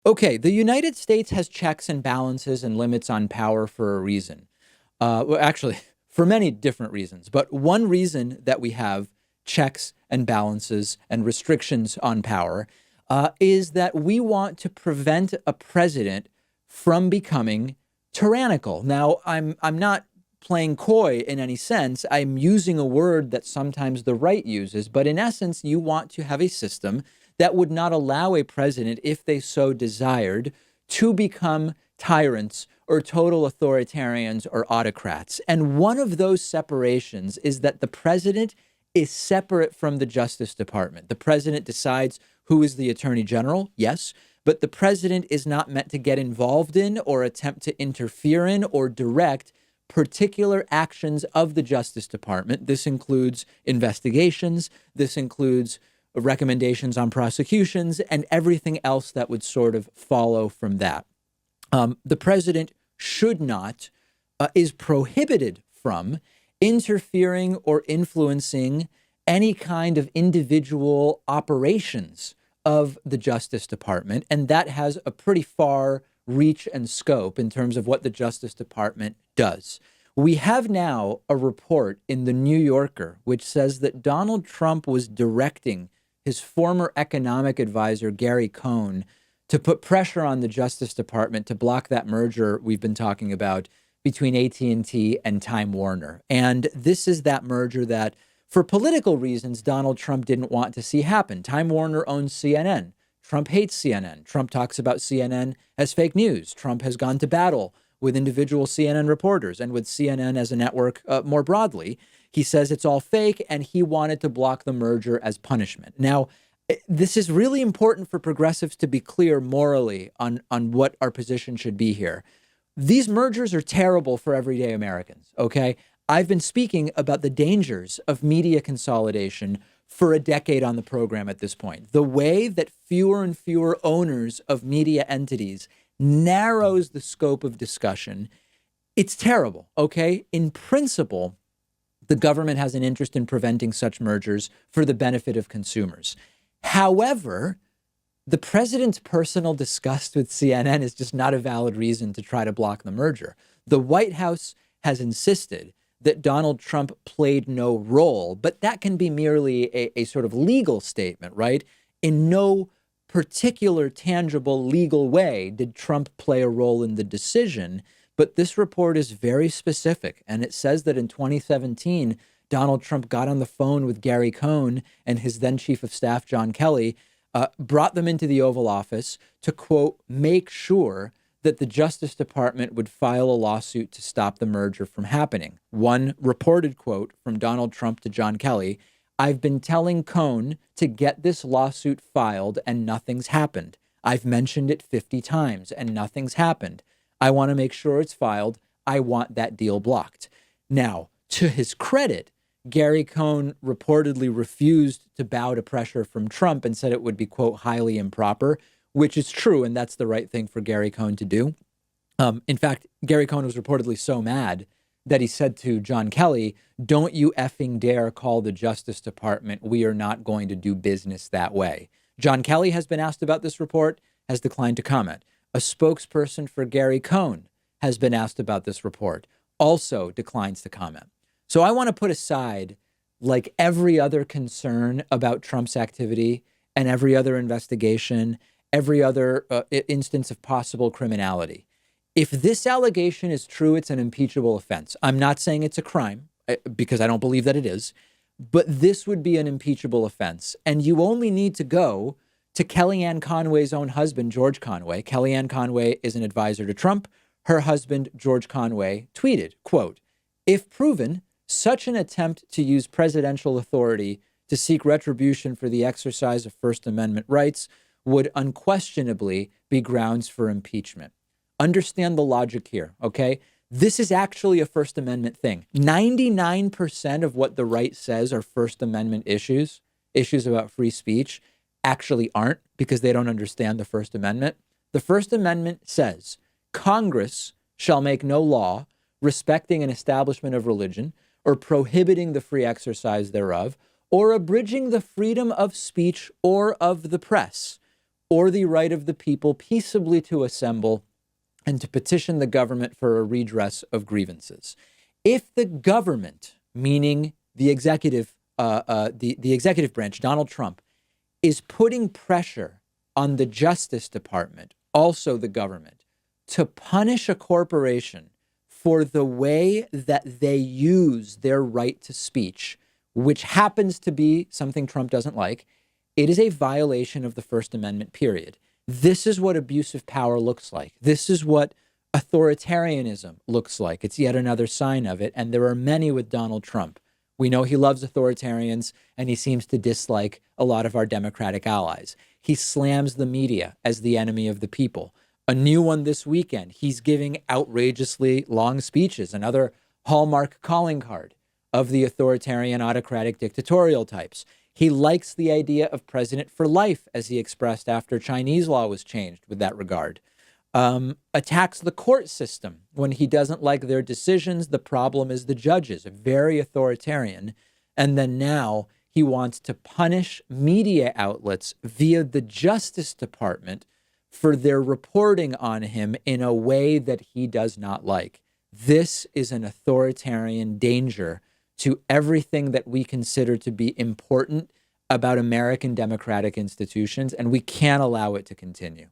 Okay, the United States has checks and balances and limits on power for a reason. Well, actually, for many different reasons. But one reason that we have checks and balances and restrictions on power is that we want to prevent a president from becoming tyrannical. Now, I'm not playing coy in any sense. I'm using a word that sometimes the right uses, but in essence, you want to have a system that would not allow a president, if they so desired, to become tyrants or total authoritarians or autocrats. And one of those separations is that the president is separate from the Justice Department. The president decides who is the attorney general, yes, but the president is not meant to get involved in or attempt to interfere in or direct particular actions of the Justice Department. This includes investigations, this includes recommendations on prosecutions, and everything else that would sort of follow from that. The president should not, is prohibited from interfering or influencing any kind of individual operations of the Justice Department. And that has a pretty far reach and scope in terms of what the Justice Department does. We have now a report in the New Yorker which says that Donald Trump was directing his former economic advisor, Gary Cohn, to put pressure on the Justice Department to block that merger we've been talking about between AT&T and Time Warner. And this is that merger that, for political reasons, Donald Trump didn't want to see happen. Time Warner owns CNN. Trump hates CNN. Trump talks about CNN as fake news. Trump has gone to battle with individual CNN reporters and with CNN as a network more broadly. He says it's all fake, and he wanted to block the merger as punishment. Now, this is really important for progressives to be clear morally on what our position should be here. These mergers are terrible for everyday Americans, okay? I've been speaking about the dangers of media consolidation for a decade on the program at this point. The way that fewer and fewer owners of media entities narrows the scope of discussion, it's terrible, okay? In principle, the government has an interest in preventing such mergers for the benefit of consumers. However, the president's personal disgust with CNN is just not a valid reason to try to block the merger. The White House has insisted that Donald Trump played no role, but that can be merely a sort of legal statement, right? In no particular tangible legal way did Trump play a role in the decision. But this report is very specific, and it says that in 2017, Donald Trump got on the phone with Gary Cohn and his then chief of staff, John Kelly, brought them into the Oval Office to, quote, make sure that the Justice Department would file a lawsuit to stop the merger from happening. One reported quote from Donald Trump to John Kelly: "I've been telling Cohn to get this lawsuit filed and nothing's happened. I've mentioned it 50 times and nothing's happened. I want to make sure it's filed. I want that deal blocked." Now, to his credit, Gary Cohn reportedly refused to bow to pressure from Trump and said it would be, quote, highly improper, which is true. And that's the right thing for Gary Cohn to do. In fact, Gary Cohn was reportedly so mad that he said to John Kelly, "Don't you effing dare call the Justice Department. We are not going to do business that way." John Kelly has been asked about this report, has declined to comment. A spokesperson for Gary Cohn has been asked about this report, also declines to comment. So I want to put aside, like every other concern about Trump's activity and every other investigation, every other instance of possible criminality. If this allegation is true, it's an impeachable offense. I'm not saying it's a crime because I don't believe that it is, but this would be an impeachable offense. And you only need to go to Kellyanne Conway's own husband, George Conway. Kellyanne Conway is an advisor to Trump. Her husband, George Conway, tweeted, quote, "If proven, such an attempt to use presidential authority to seek retribution for the exercise of First Amendment rights would unquestionably be grounds for impeachment." Understand the logic here, okay? This is actually a First Amendment thing. 99% of what the right says are First Amendment issues about free speech, actually aren't, because they don't understand the First Amendment. The First Amendment says Congress shall make no law respecting an establishment of religion or prohibiting the free exercise thereof, or abridging the freedom of speech or of the press. or the right of the people peaceably to assemble and to petition the government for a redress of grievances. If the government, meaning the executive, the executive branch, Donald Trump, is putting pressure on the Justice Department, also the government, to punish a corporation for the way that they use their right to speech, which happens to be something Trump doesn't like, it is a violation of the First Amendment, period. This is what abuse of power looks like. This is what authoritarianism looks like. It's yet another sign of it. And there are many with Donald Trump. We know he loves authoritarians, and he seems to dislike a lot of our Democratic allies. He slams the media as the enemy of the people. A new one this weekend. He's giving outrageously long speeches, another hallmark calling card of the authoritarian, autocratic, dictatorial types. He likes the idea of president for life, as he expressed after Chinese law was changed with that regard. Attacks the court system when he doesn't like their decisions. The problem is the judges, very authoritarian. And then now he wants to punish media outlets via the Justice Department for their reporting on him in a way that he does not like. This is an authoritarian danger to everything that we consider to be important about American democratic institutions, and we can't allow it to continue.